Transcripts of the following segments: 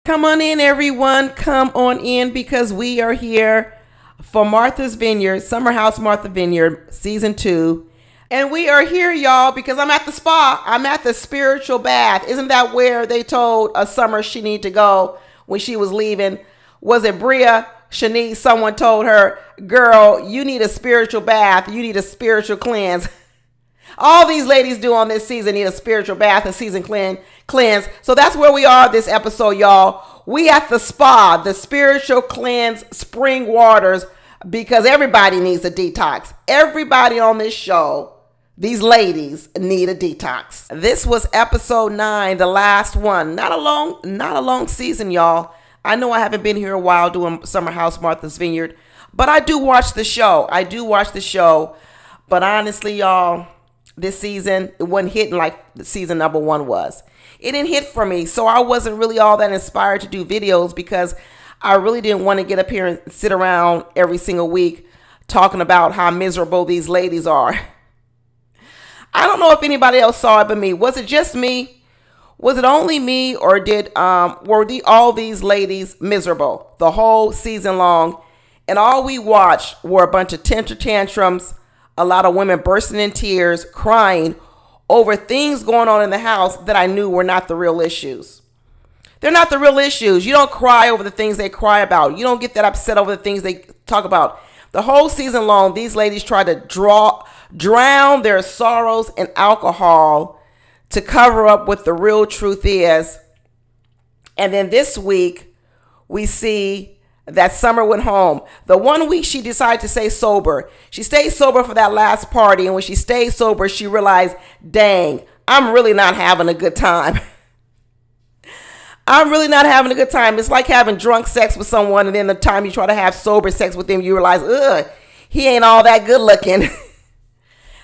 Come on in, everyone. Come on in because we are here for Martha's Vineyard, Summer House Martha Vineyard, Season 2. And we are here, y'all, because I'm at the spa. I'm at the spiritual bath. Isn't that where they told Summer she needed to go when she was leaving? Was it Bria? Shanice, someone told her, girl, you need a spiritual bath. You need a spiritual cleanse. All these ladies do on this season need a spiritual bath, a season cleanse. So that's where we are this episode, y'all. We at the spa, the spiritual cleanse, spring waters, because everybody needs a detox. Everybody on this show, these ladies need a detox. This was episode 9, the last one. Not a long season, y'all. I know I haven't been here a while doing Summer House Martha's Vineyard, but I do watch the show. But honestly, y'all, this season, it wasn't hitting like the season number 1 was. It didn't hit for me, so I wasn't really all that inspired to do videos because I really didn't want to get up here and sit around every single week talking about how miserable these ladies are. I don't know if anybody else saw it but me. Was it just me? Was it only me, or were all these ladies miserable the whole season long? And all we watched were a bunch of temper tantrums, a lot of women bursting in tears, crying over things going on in the house that I knew were not the real issues. They're not the real issues. You don't cry over the things they cry about. You don't get that upset over the things they talk about. The whole season long, these ladies try to drown their sorrows in alcohol to cover up what the real truth is. And then this week, we see that Summer went home. The 1 week she decided to stay sober. She stayed sober for that last party. And when she stayed sober, she realized, dang, I'm really not having a good time. I'm really not having a good time. It's like having drunk sex with someone, and then the time you try to have sober sex with them, you realize, ugh, he ain't all that good looking.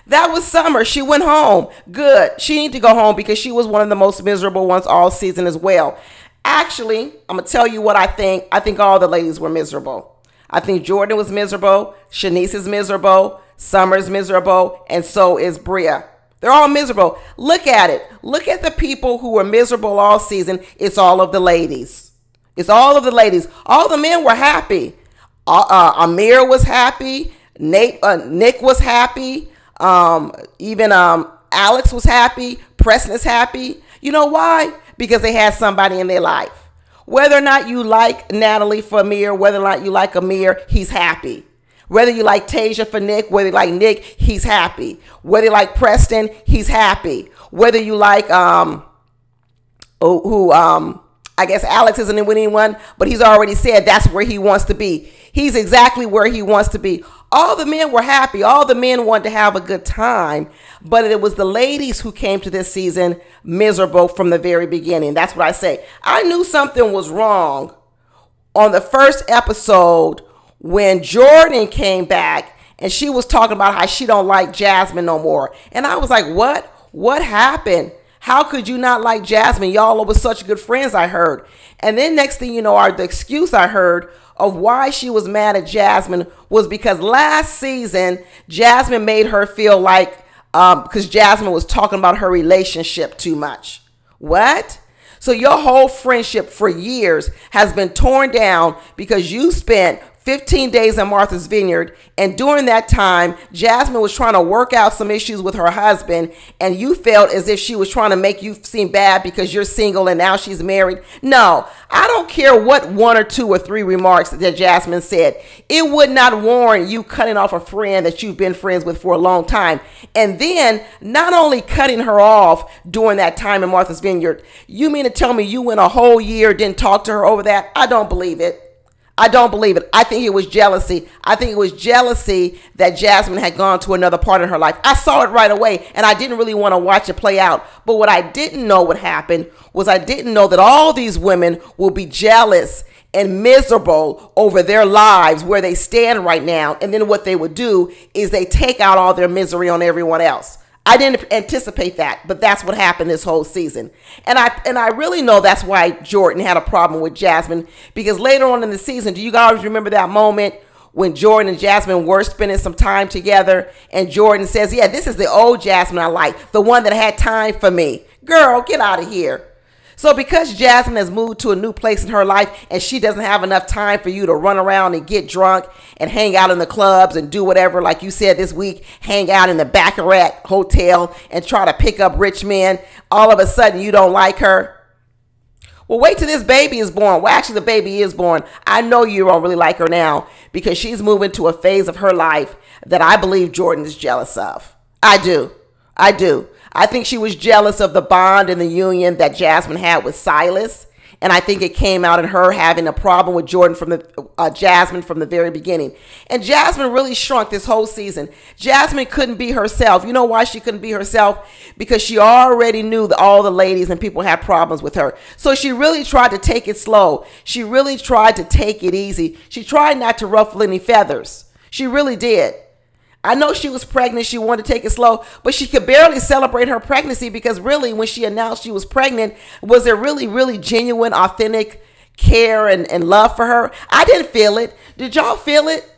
That was Summer. She went home. Good. She needed to go home because she was one of the most miserable ones all season as well. Actually, I'm going to tell you what I think. I think all the ladies were miserable. I think Jordan was miserable. Shanice is miserable. Summer's miserable. And so is Bria. They're all miserable. Look at it. Look at the people who were miserable all season. It's all of the ladies. It's all of the ladies. All the men were happy. Amir was happy. Nick was happy. Even Alex was happy. Preston is happy. You know why? Because they had somebody in their life. Whether or not you like Natalie for Amir, whether or not you like Amir, he's happy. Whether you like Tasia for Nick, whether you like Nick, he's happy. Whether you like Preston, he's happy. Whether you like I guess Alex isn't with anyone, but he's already said that's where he wants to be. He's exactly where he wants to be. All the men were happy. All the men wanted to have a good time. But it was the ladies who came to this season miserable from the very beginning. That's what I say. I knew something was wrong on the first episode when Jordan came back and she was talking about how she don't like Jasmine no more. And I was like, what? What happened? How could you not like Jasmine? Y'all were such good friends, I heard. And then next thing you know, the excuse I heard of why she was mad at Jasmine was because last season, Jasmine made her feel like, because Jasmine was talking about her relationship too much. What? So your whole friendship for years has been torn down because you spent 15 days in Martha's Vineyard, and during that time, Jasmine was trying to work out some issues with her husband, and you felt as if she was trying to make you seem bad because you're single and now she's married. No, I don't care what 1 or 2 or 3 remarks that Jasmine said. It would not warrant you cutting off a friend that you've been friends with for a long time. And then not only cutting her off during that time in Martha's Vineyard, you mean to tell me you went a whole year, didn't talk to her over that? I don't believe it. I don't believe it. I think it was jealousy. I think it was jealousy that Jasmine had gone to another part of her life. I saw it right away, and I didn't really want to watch it play out. But what I didn't know what happened was I didn't know that all these women will be jealous and miserable over their lives, where they stand right now. And then what they would do is they take out all their misery on everyone else. I didn't anticipate that, but that's what happened this whole season. And I really know that's why Jordan had a problem with Jasmine, because later on in the season, do you guys remember that moment when Jordan and Jasmine were spending some time together, and Jordan says, yeah, this is the old Jasmine I like, the one that had time for me. Girl, get out of here. So because Jasmine has moved to a new place in her life and she doesn't have enough time for you to run around and get drunk and hang out in the clubs and do whatever, like you said this week, hang out in the Baccarat Hotel and try to pick up rich men, all of a sudden you don't like her. Well, wait till this baby is born. Well, actually, the baby is born. I know you don't really like her now because she's moving to a phase of her life that I believe Jordan is jealous of. I do. I think she was jealous of the bond and the union that Jasmine had with Silas. And I think it came out in her having a problem with Jordan Jasmine from the very beginning. And Jasmine really shrunk this whole season. Jasmine couldn't be herself. You know why she couldn't be herself? Because she already knew that all the ladies and people had problems with her. So she really tried to take it slow. She really tried to take it easy. She tried not to ruffle any feathers. She really did. I know she was pregnant. She wanted to take it slow, but she could barely celebrate her pregnancy because really when she announced she was pregnant, was there really, really genuine, authentic care and love for her? I didn't feel it. Did y'all feel it?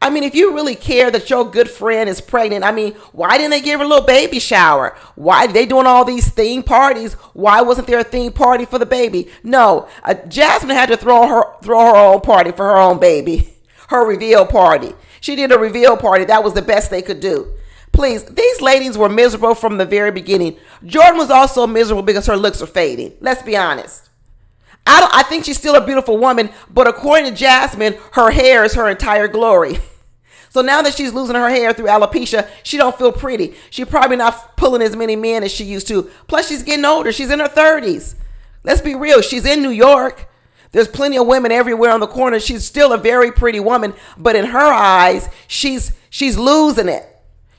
I mean, if you really care that your good friend is pregnant, I mean, why didn't they give her a little baby shower? Why are they doing all these theme parties? Why wasn't there a theme party for the baby? No, Jasmine had to throw her own party for her own baby, her reveal party. She did a reveal party. That was the best they could do. Please, these ladies were miserable from the very beginning. Jordan was also miserable because her looks are fading. Let's be honest. I think she's still a beautiful woman, but according to Jasmine, her hair is her entire glory. So now that she's losing her hair through alopecia, she don't feel pretty. She's probably not pulling as many men as she used to. Plus, she's getting older. She's in her 30s. Let's be real. She's in New York. There's plenty of women everywhere on the corner. She's still a very pretty woman, but in her eyes, she's losing it.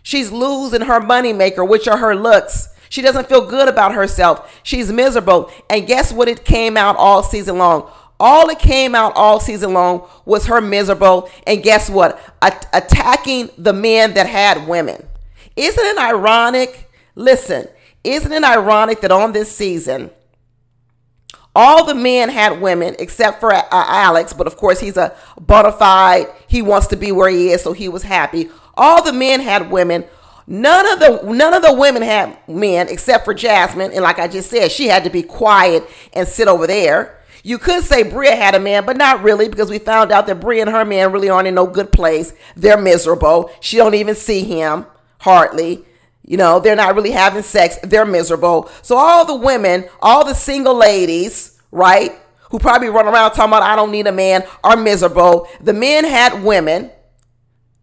She's losing her moneymaker, which are her looks. She doesn't feel good about herself. She's miserable. And guess what? It came out all season long. All it came out all season long was her miserable. And guess what? Attacking the men that had women. Isn't it ironic? Listen, isn't it ironic that on this season, all the men had women except for Alex, but of course he's a bona fide. He wants to be where he is, so he was happy. All the men had women. None of the women had men except for Jasmine, and like I just said, she had to be quiet and sit over there. You could say Bria had a man, but not really, because we found out that Bria and her man really aren't in no good place. They're miserable. She don't even see him hardly. You know, they're not really having sex. They're miserable. So all the women, all the single ladies, right, who probably run around talking about I don't need a man, are miserable. The men had women,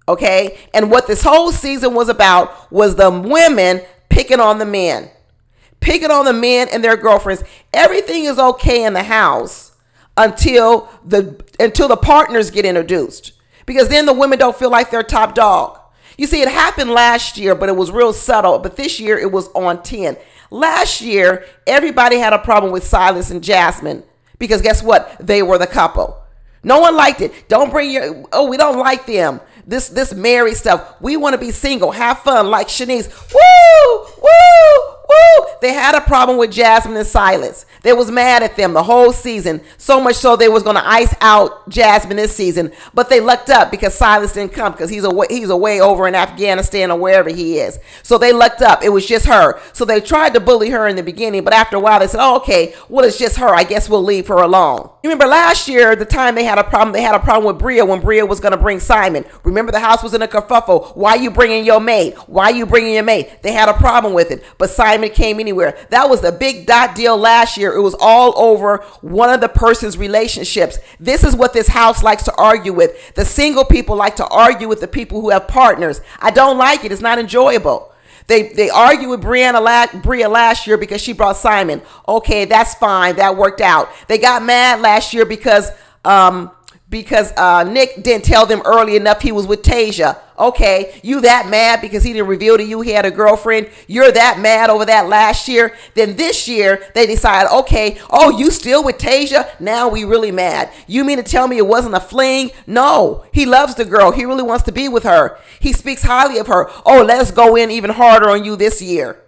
okay? And what this whole season was about was the women picking on the men. Picking on the men and their girlfriends. Everything is okay in the house until the partners get introduced. Because then the women don't feel like they're top dog. You see, it happened last year, but it was real subtle. But this year, it was on 10. Last year, everybody had a problem with Silas and Jasmine because guess what? They were the couple. No one liked it. Don't bring your, oh, we don't like them. This married stuff. We want to be single. Have fun like Shanice. Woo! Woo! Woo! They had a problem with Jasmine and Silas. They was mad at them the whole season. So much so they was going to ice out Jasmine this season. But they lucked up because Silas didn't come because he's away over in Afghanistan or wherever he is. So they lucked up. It was just her. So they tried to bully her in the beginning. But after a while they said, oh, okay, well, it's just her. I guess we'll leave her alone. You remember last year, the time they had a problem with Bria when Bria was going to bring Simon. Remember the house was in a kerfuffle. Why you bringing your maid? Why you bringing your maid? They had a problem with it. But Simon came anywhere. That was the big dot deal last year. It was all over one of the person's relationships. This is what this house likes to argue with. The single people like to argue with the people who have partners. I don't like it. It's not enjoyable. They argued with Bria last year because she brought Simon. Okay, that's fine. That worked out. They got mad last year because Nick didn't tell them early enough he was with Tasia. Okay, you that mad because he didn't reveal to you he had a girlfriend? You're that mad over that last year? Then this year, they decided, okay, oh, you still with Tasia? Now we really mad. You mean to tell me it wasn't a fling? No, he loves the girl. He really wants to be with her. He speaks highly of her. Oh, let us go in even harder on you this year.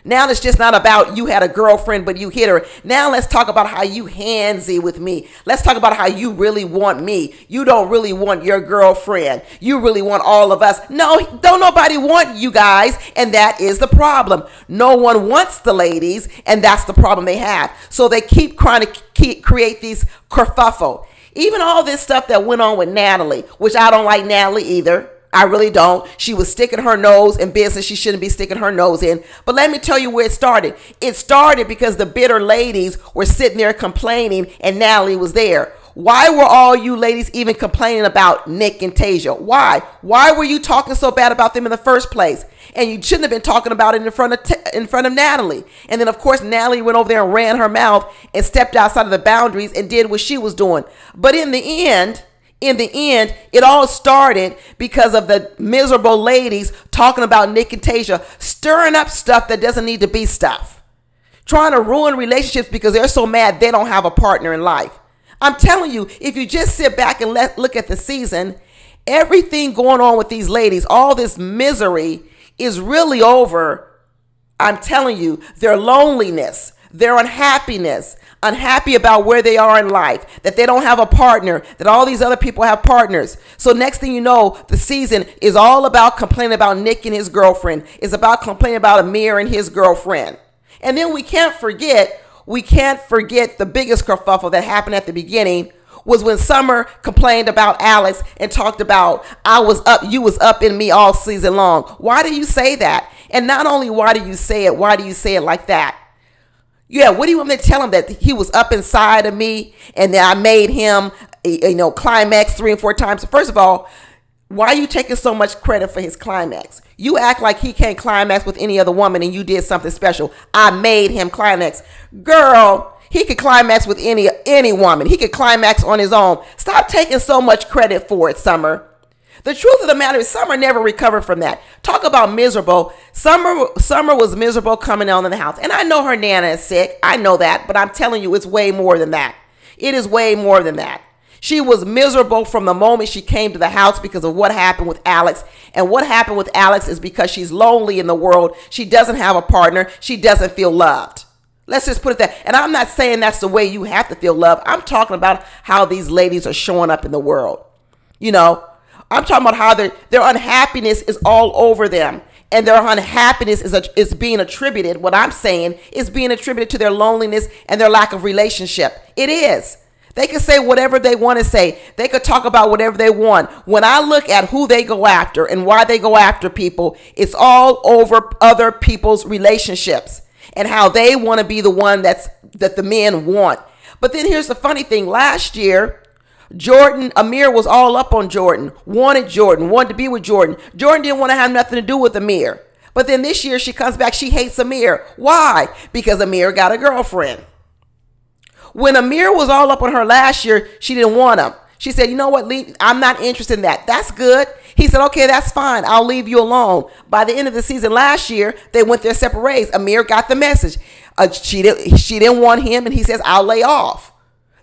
Now it's just not about you had a girlfriend, but you hit her. Now let's talk about how you handsy with me. Let's talk about how you really want me. You don't really want your girlfriend. You really want all of us. No, don't nobody want you guys. And that is the problem. No one wants the ladies. And that's the problem they have. So they keep trying to create these kerfuffle. Even all this stuff that went on with Natalie, which I don't like Natalie either. I really don't. She was sticking her nose in business she shouldn't be sticking her nose in. But let me tell you where it started. It started because the bitter ladies were sitting there complaining and Natalie was there. Why were all you ladies even complaining about Nick and Tasia? Why? Why were you talking so bad about them in the first place? And you shouldn't have been talking about it in front of Natalie. And then, of course, Natalie went over there and ran her mouth and stepped outside of the boundaries and did what she was doing. But in the end, it all started because of the miserable ladies talking about Nick and Tasia, stirring up stuff that doesn't need to be stuff, trying to ruin relationships because they're so mad they don't have a partner in life. I'm telling you, if you just sit back and look at the season, everything going on with these ladies, all this misery is really over. I'm telling you, their loneliness, their unhappiness, unhappy about where they are in life, that they don't have a partner, that all these other people have partners. So next thing you know, the season is all about complaining about Nick and his girlfriend. It's about complaining about Amir and his girlfriend. And then we can't forget the biggest kerfuffle that happened at the beginning was when Summer complained about Alex and talked about, you was up in me all season long. Why do you say that? And not only why do you say it like that? Yeah, what do you want me to tell him, that he was up inside of me and that I made him, climax 3 and 4 times? First of all, why are you taking so much credit for his climax? You act like he can't climax with any other woman and you did something special. I made him climax. Girl, he could climax with any woman. He could climax on his own. Stop taking so much credit for it, Summer. The truth of the matter is Summer never recovered from that. Talk about miserable. Summer was miserable coming on in the house. And I know her Nana is sick. I know that. But I'm telling you, it's way more than that. It is way more than that. She was miserable from the moment she came to the house because of what happened with Alex. And what happened with Alex is because she's lonely in the world. She doesn't have a partner. She doesn't feel loved. Let's just put it that. And I'm not saying that's the way you have to feel loved. I'm talking about how these ladies are showing up in the world. I'm talking about how their unhappiness is all over them. And their unhappiness is being attributed, what I'm saying, is being attributed to their loneliness and their lack of relationship. It is. They can say whatever they want to say. They could talk about whatever they want. When I look at who they go after and why they go after people, it's all over other people's relationships and how they want to be the one that the men want. But then here's the funny thing. Last year, Amir was all up on Jordan, wanted to be with Jordan. Jordan didn't want to have nothing to do with Amir. But then this year she comes back, she hates Amir. Why? Because Amir got a girlfriend. When Amir was all up on her last year, she didn't want him. She said, you know what, I'm not interested in that. That's good. He said, okay, that's fine. I'll leave you alone. By the end of the season last year, they went their separate ways. Amir got the message. She didn't want him, and he says, I'll lay off.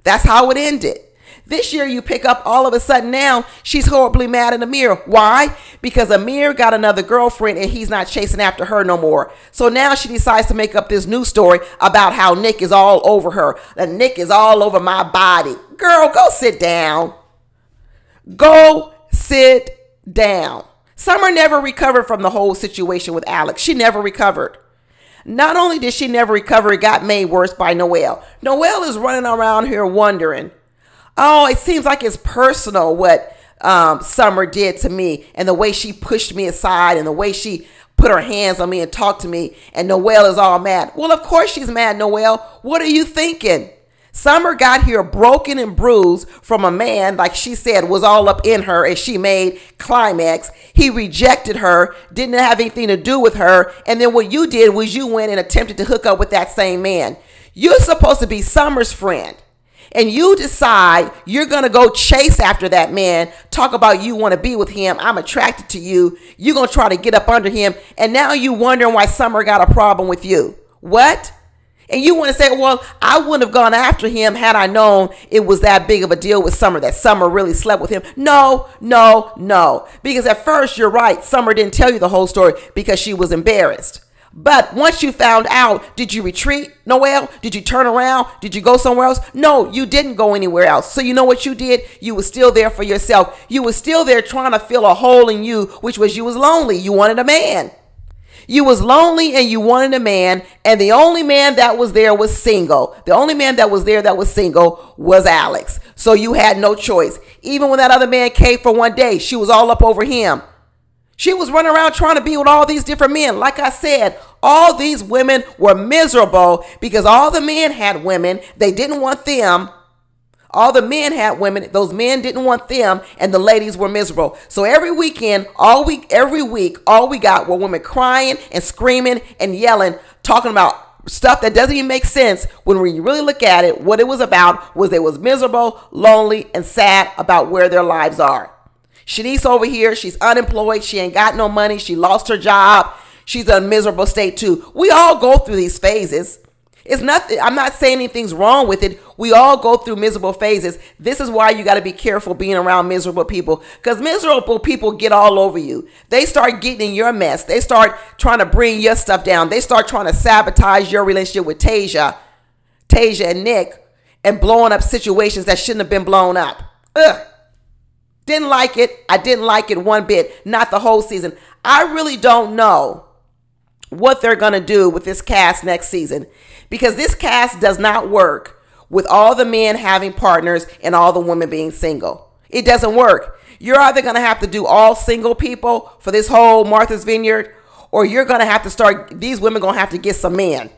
That's how it ended. This year, you pick up all of a sudden now, she's horribly mad at Amir. Why? Because Amir got another girlfriend and he's not chasing after her no more. So now she decides to make up this new story about how Nick is all over her. That Nick is all over my body. Girl, go sit down. Go sit down. Summer never recovered from the whole situation with Alex. She never recovered. Not only did she never recover, it got made worse by Noelle. Noelle is running around here wondering, oh, it seems like it's personal what Summer did to me and the way she pushed me aside and the way she put her hands on me and talked to me. And Noelle is all mad. Well, of course she's mad, Noelle. What are you thinking? Summer got here broken and bruised from a man, like she said, was all up in her and she made climax. He rejected her, didn't have anything to do with her. And then what you did was you went and attempted to hook up with that same man. You're supposed to be Summer's friend. And you decide you're going to go chase after that man, talk about you want to be with him, I'm attracted to you, you're going to try to get up under him, and now you wondering why Summer got a problem with you. What? And you want to say, well, I wouldn't have gone after him had I known it was that big of a deal with Summer, that Summer really slept with him. No. Because at first, you're right, Summer didn't tell you the whole story because she was embarrassed. But once you found out, did you retreat, Noelle? Did you turn around? Did you go somewhere else? No, you didn't go anywhere else. So you know what you did? You were still there for yourself. You were still there trying to fill a hole in you, which was you was lonely. You wanted a man. You was lonely and you wanted a man, and the only man that was there was single. The only man that was there that was single was Alex. So you had no choice. Even when that other man came for one day, she was all up over him. She was running around trying to be with all these different men. Like I said, all these women were miserable because all the men had women. They didn't want them. All the men had women. Those men didn't want them, and the ladies were miserable. So every weekend, every week, all we got were women crying and screaming and yelling, talking about stuff that doesn't even make sense. When we really look at it, what it was about was they was miserable, lonely, and sad about where their lives are. Shanice over here, she's unemployed. She ain't got no money. She lost her job. She's in a miserable state too. We all go through these phases. It's nothing. I'm not saying anything's wrong with it. We all go through miserable phases. This is why you got to be careful being around miserable people, because miserable people get all over you. They start getting in your mess. They start trying to bring your stuff down. They start trying to sabotage your relationship with Tasia and Nick, and blowing up situations that shouldn't have been blown up. Ugh. Didn't like it. I didn't like it one bit. Not the whole season. I really don't know what they're going to do with this cast next season, because this cast does not work with all the men having partners and all the women being single. It doesn't work. You're either going to have to do all single people for this whole Martha's Vineyard, or you're going to have to start, these women going to have to get some men.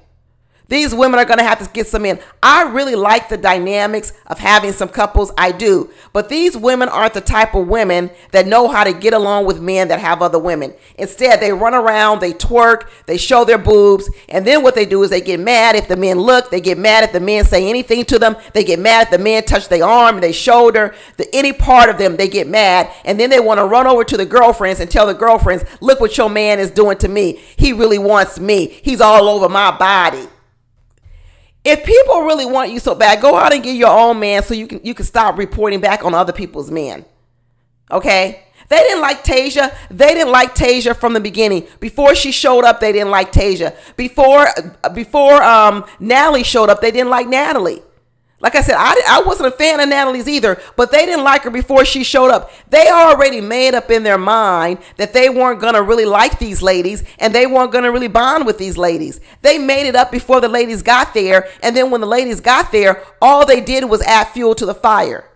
These women are going to have to get some in. I really like the dynamics of having some couples. I do. But these women aren't the type of women that know how to get along with men that have other women. Instead, they run around, they twerk, they show their boobs. And then what they do is they get mad if the men look. They get mad if the men say anything to them. They get mad if the men touch their arm, their shoulder, any part of them. They get mad. And then they want to run over to the girlfriends and tell the girlfriends, look what your man is doing to me. He really wants me. He's all over my body. If people really want you so bad, go out and get your own man so you can stop reporting back on other people's men. Okay? They didn't like Tasia. They didn't like Tasia from the beginning. Before she showed up, they didn't like Tasia. Before Natalie showed up, they didn't like Natalie. Like I said, I wasn't a fan of Natalie's either, but they didn't like her before she showed up. They already made up in their mind that they weren't going to really like these ladies, and they weren't going to really bond with these ladies. They made it up before the ladies got there, and then when the ladies got there, all they did was add fuel to the fire.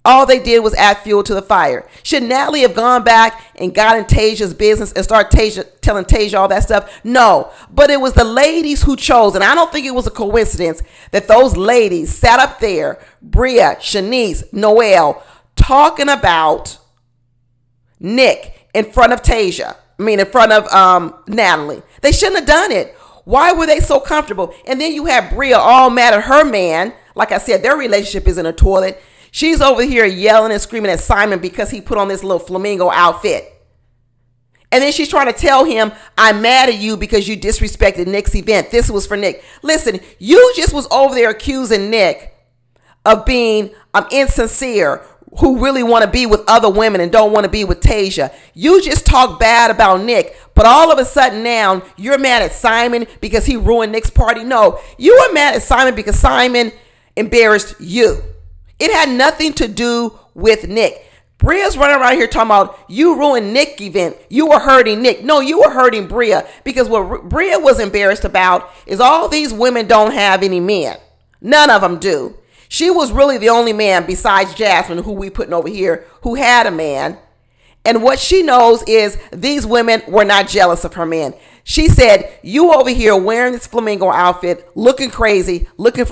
All they did was add fuel to the fire. Should Natalie have gone back and got in Tasia's business and start telling Tasia all that stuff? No. But it was the ladies who chose, and I don't think it was a coincidence that those ladies sat up there, Bria, Shanice, Noelle, talking about Nick in front of Tasia. In front of Natalie. They shouldn't have done it. Why were they so comfortable? And then you have Bria all mad at her man. Like I said, their relationship is in a toilet. She's over here yelling and screaming at Simon because he put on this little flamingo outfit. And then she's trying to tell him, I'm mad at you because you disrespected Nick's event. This was for Nick. Listen, you just was over there accusing Nick of being insincere, who really want to be with other women and don't want to be with Tasia. You just talk bad about Nick, but all of a sudden now you're mad at Simon because he ruined Nick's party. No, you were mad at Simon because Simon embarrassed you. It had nothing to do with Nick. Bria's running around here talking about you ruined Nick's event. You were hurting Nick. No, you were hurting Bria, because what Bria was embarrassed about is all these women don't have any men. None of them do. She was really the only man besides Jasmine, who we putting over here, who had a man. And what she knows is these women were not jealous of her man. She said, you over here wearing this flamingo outfit, looking crazy, looking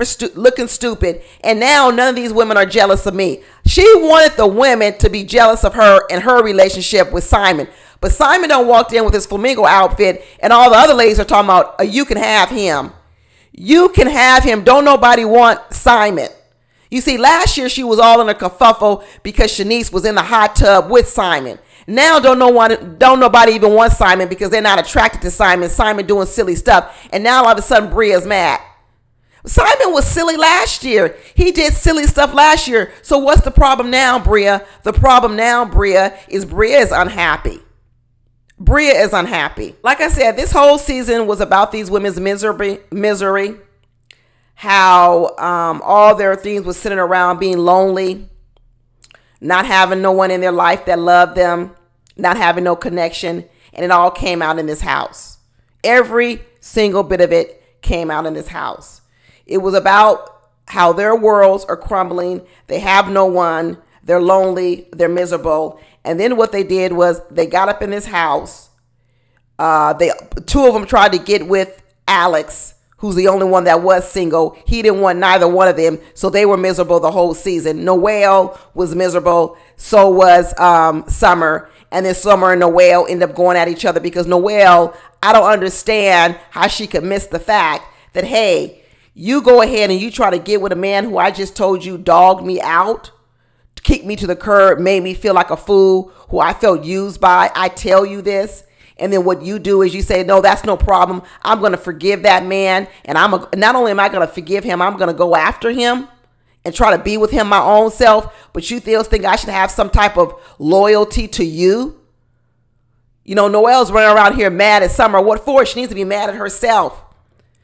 stupid, and now none of these women are jealous of me. She wanted the women to be jealous of her and her relationship with Simon. But Simon done walked in with his flamingo outfit, and all the other ladies are talking about, you can have him. You can have him. Don't nobody want Simon. You see, last year she was all in a kerfuffle because Shanice was in the hot tub with Simon. Now don't nobody even want Simon because they're not attracted to Simon. Simon doing silly stuff. And now all of a sudden Bria's mad. Simon was silly last year. He did silly stuff last year. So what's the problem now, Bria? The problem now, Bria is unhappy. Bria is unhappy. Like I said, this whole season was about these women's misery. How all their things was sitting around being lonely, not having no one in their life that loved them, not having no connection. And it all came out in this house. Every single bit of it came out in this house. It was about how their worlds are crumbling. They have no one. They're lonely. They're miserable. And then what they did was they got up in this house. Two of them tried to get with Alex, who's the only one that was single. He didn't want neither one of them, so they were miserable the whole season. Noelle was miserable. So was Summer. And then Summer and Noelle ended up going at each other because Noelle, I don't understand how she could miss the fact that, hey, you go ahead and you try to get with a man who I just told you dogged me out, kicked me to the curb, made me feel like a fool, who I felt used by. I tell you this. And then what you do is you say, no, that's no problem. I'm going to forgive that man. And not only am I going to forgive him, I'm going to go after him and try to be with him my own self. But you still think I should have some type of loyalty to you? You know, Noelle's running around here mad at Summer. What for? She needs to be mad at herself.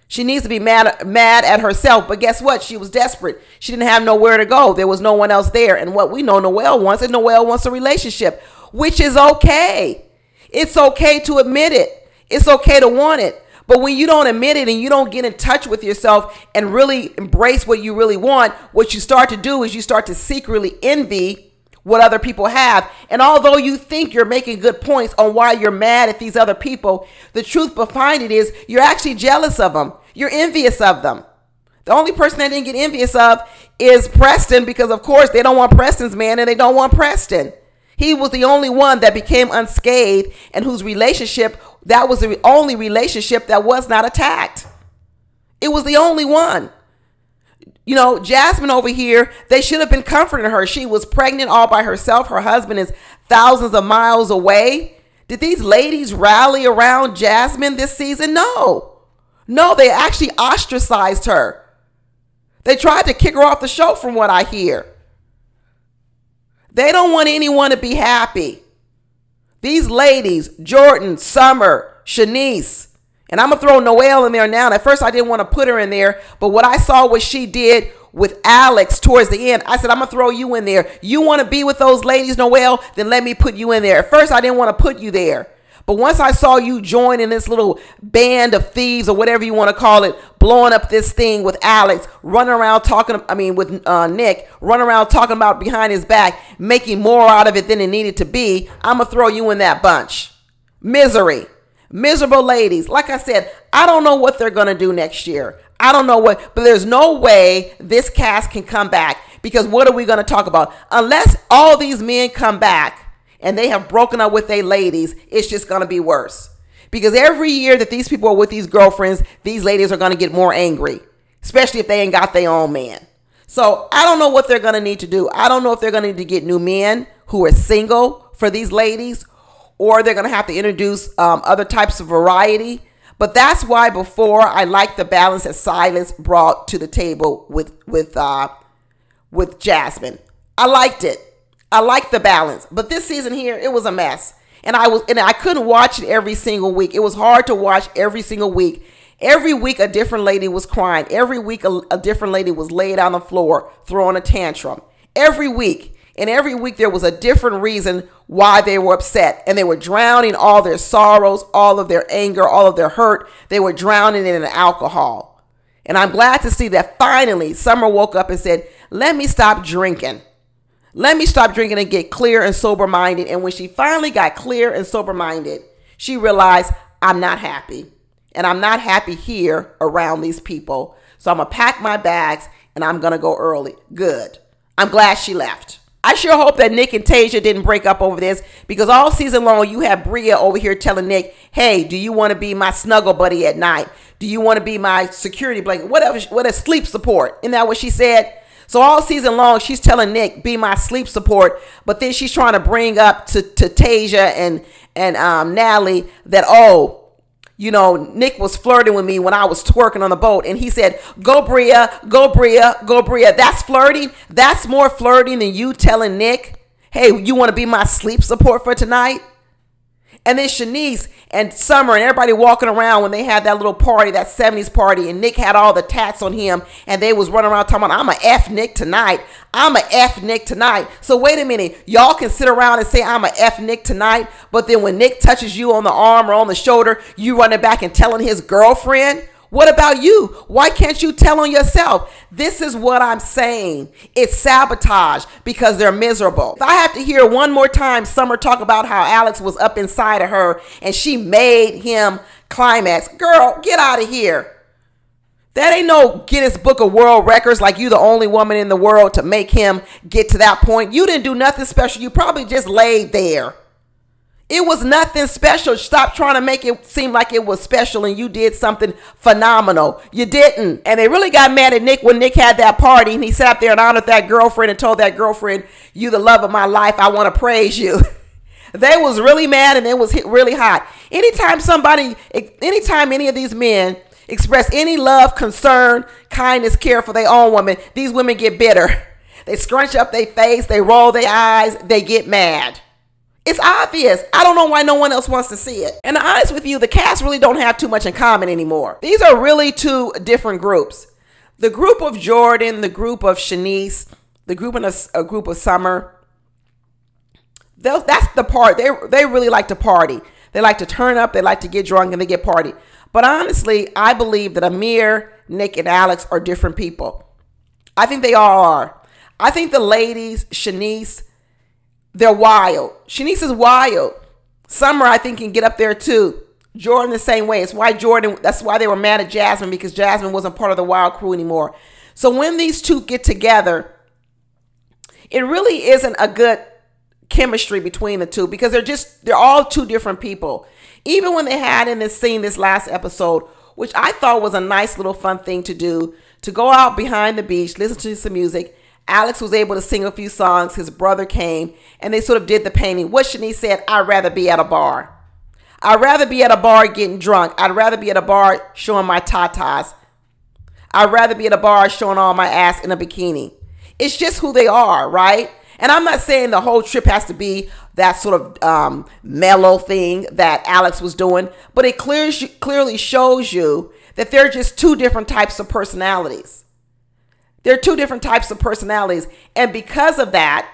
She needs to be mad at herself. But guess what? She was desperate. She didn't have nowhere to go. There was no one else there. And what we know Noelle wants is Noelle wants a relationship, which is okay. It's okay to admit it. It's okay to want it. But when you don't admit it and you don't get in touch with yourself and really embrace what you really want, what you start to do is you start to secretly envy what other people have. And although you think you're making good points on why you're mad at these other people, the truth behind it is you're actually jealous of them. You're envious of them. The only person that didn't get envious of is Preston, because of course they don't want Preston's man and they don't want Preston. He was the only one that became unscathed and whose relationship, that was the only relationship that was not attacked. It was the only one. You know, Jasmine over here, they should have been comforting her. She was pregnant all by herself. Her husband is thousands of miles away. Did these ladies rally around Jasmine this season? No. No, they actually ostracized her. They tried to kick her off the show from what I hear. They don't want anyone to be happy. These ladies, Jordan, Summer, Shanice, and I'm going to throw Noelle in there now. And at first I didn't want to put her in there, but what I saw what she did with Alex towards the end, I said, I'm going to throw you in there. You want to be with those ladies, Noelle? Then let me put you in there. At first I didn't want to put you there. But once I saw you join in this little band of thieves or whatever you want to call it, blowing up this thing with Alex, running around talking, with Nick, running around talking about behind his back, making more out of it than it needed to be, I'm going to throw you in that bunch. Misery. Miserable ladies. Like I said, I don't know what they're going to do next year. I don't know what, but there's no way this cast can come back, because what are we going to talk about? Unless all these men come back and they have broken up with their ladies, it's just going to be worse. Because every year that these people are with these girlfriends, these ladies are going to get more angry, especially if they ain't got their own man. So I don't know what they're going to need to do. I don't know if they're going to need to get new men who are single for these ladies, or they're going to have to introduce other types of variety. But that's why before I liked the balance that Silas brought to the table with Jasmine. I liked it. I liked the balance. But this season here, it was a mess. And I couldn't watch it every single week. It was hard to watch every single week. Every week a different lady was crying. Every week a different lady was laid on the floor throwing a tantrum. Every week. And every week there was a different reason why they were upset. And they were drowning all their sorrows, all of their anger, all of their hurt. They were drowning it in alcohol. And I'm glad to see that finally Summer woke up and said, let me stop drinking. Let me stop drinking and get clear and sober-minded. And when she finally got clear and sober-minded, she realized, I'm not happy. And I'm not happy here around these people. So I'm going to pack my bags and I'm going to go early. Good. I'm glad she left. I sure hope that Nick and Tasia didn't break up over this, because all season long you have Bria over here telling Nick, hey, do you want to be my snuggle buddy at night? Do you want to be my security blanket? Whatever, what a sleep support. Isn't that what she said? So all season long, she's telling Nick, be my sleep support. But then she's trying to bring up to Tasia and Natalie that, oh, you know, Nick was flirting with me when I was twerking on the boat. And he said, go Bria, go Bria, go Bria. That's flirting. That's more flirting than you telling Nick, hey, you want to be my sleep support for tonight? And then Shanice and Summer and everybody walking around when they had that little party, that 70s party, and Nick had all the tats on him, and they was running around talking about, I'm a F Nick tonight. I'm a F Nick tonight. So wait a minute. Y'all can sit around and say, I'm a F Nick tonight, but then when Nick touches you on the arm or on the shoulder, you running back and telling his girlfriend? What about you? Why can't you tell on yourself? This is what I'm saying. It's sabotage because they're miserable. If I have to hear one more time Summer talk about how Alex was up inside of her and she made him climax, girl, get out of here. That ain't no Guinness Book of World Records like you the only woman in the world to make him get to that point. You didn't do nothing special. You probably just laid there. It was nothing special. Stop trying to make it seem like it was special and you did something phenomenal. You didn't. And they really got mad at Nick when Nick had that party and he sat there and honored that girlfriend and told that girlfriend, you the love of my life. I want to praise you. They was really mad and it was really hot. Anytime any of these men express any love, concern, kindness, care for their own woman, these women get bitter. They scrunch up their face. They roll their eyes. They get mad. It's obvious. I don't know why no one else wants to see it. And to be honest with you, the cast really don't have too much in common anymore. These are really two different groups. The group of Jordan, the group of Shanice, the group of Summer. That's the part. They really like to party. They like to turn up. They like to get drunk and they get party. But honestly, I believe that Amir, Nick, and Alex are different people. I think they all are. I think the ladies, Shanice, they're wild. Shanice is wild. Summer, I think, can get up there too. Jordan the same way. That's why they were mad at Jasmine, because Jasmine wasn't part of the wild crew anymore. So when these two get together, it really isn't a good chemistry between the two because they're all two different people. Even when they had in this scene, this last episode, which I thought was a nice little fun thing to do, to go out behind the beach, listen to some music. Alex was able to sing a few songs. His brother came and they sort of did the painting. What Shanice said, I'd rather be at a bar. I'd rather be at a bar getting drunk. I'd rather be at a bar showing my tatas. I'd rather be at a bar showing all my ass in a bikini. It's just who they are, right? And I'm not saying the whole trip has to be that sort of mellow thing that Alex was doing, but it clearly shows you that they're just two different types of personalities. They're two different types of personalities. And because of that,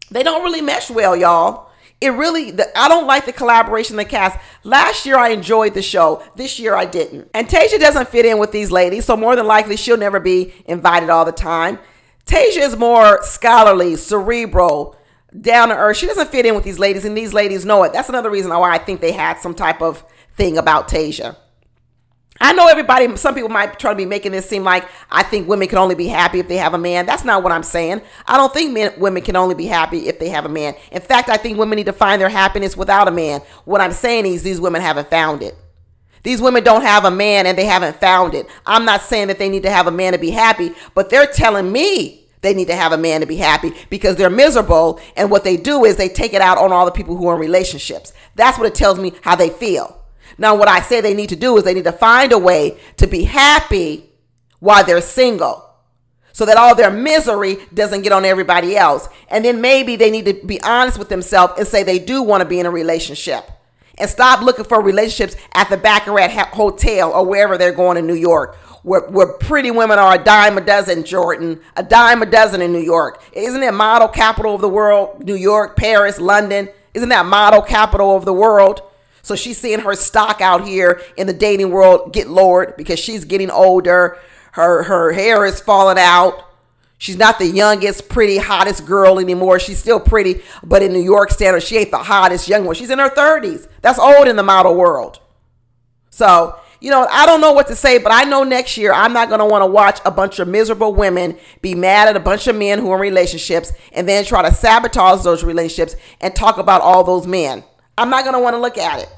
they don't really mesh well, y'all. I don't like the collaboration in the cast. Last year, I enjoyed the show. This year, I didn't. And Tasia doesn't fit in with these ladies, so more than likely, she'll never be invited all the time. Tasia is more scholarly, cerebral, down to earth. She doesn't fit in with these ladies, and these ladies know it. That's another reason why I think they had some type of thing about Tasia. I know some people might try to be making this seem like I think women can only be happy if they have a man. That's not what I'm saying. I don't think women can only be happy if they have a man. In fact, I think women need to find their happiness without a man. What I'm saying is these women haven't found it. These women don't have a man and they haven't found it. I'm not saying that they need to have a man to be happy, but they're telling me they need to have a man to be happy because they're miserable. And what they do is they take it out on all the people who are in relationships. That's what it tells me how they feel. Now, what I say they need to do is they need to find a way to be happy while they're single so that all their misery doesn't get on everybody else. And then maybe they need to be honest with themselves and say they do want to be in a relationship and stop looking for relationships at the Baccarat Hotel or wherever they're going in New York, where pretty women are a dime a dozen, Jordan, a dime a dozen in New York. Isn't it model capital of the world? New York, Paris, London. Isn't that model capital of the world? So she's seeing her stock out here in the dating world get lowered because she's getting older. Her hair is falling out. She's not the youngest, pretty, hottest girl anymore. She's still pretty, but in New York standards, she ain't the hottest young one. She's in her 30s. That's old in the model world. So, I don't know what to say, but I know next year I'm not going to want to watch a bunch of miserable women be mad at a bunch of men who are in relationships and then try to sabotage those relationships and talk about all those men. I'm not going to want to look at it.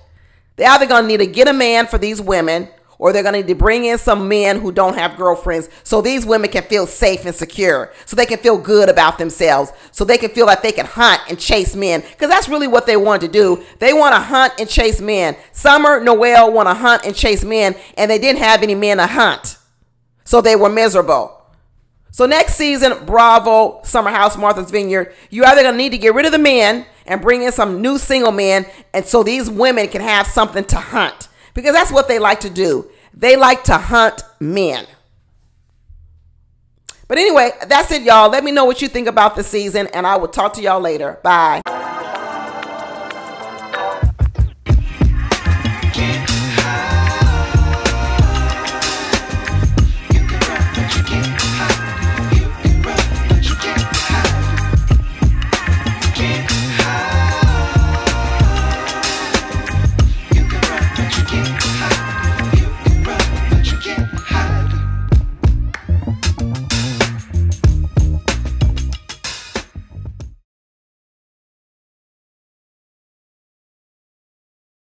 They're either going to need to get a man for these women or they're going to need to bring in some men who don't have girlfriends so these women can feel safe and secure, so they can feel good about themselves, so they can feel like they can hunt and chase men, because that's really what they want to do. They want to hunt and chase men. Summer, Noelle want to hunt and chase men, and they didn't have any men to hunt, so they were miserable. So next season, Bravo, Summer House, Martha's Vineyard, you're either going to need to get rid of the men and bring in some new single men, and so these women can have something to hunt, because that's what they like to do. They like to hunt men. But anyway, that's it, y'all. Let me know what you think about the season, and I will talk to y'all later. Bye.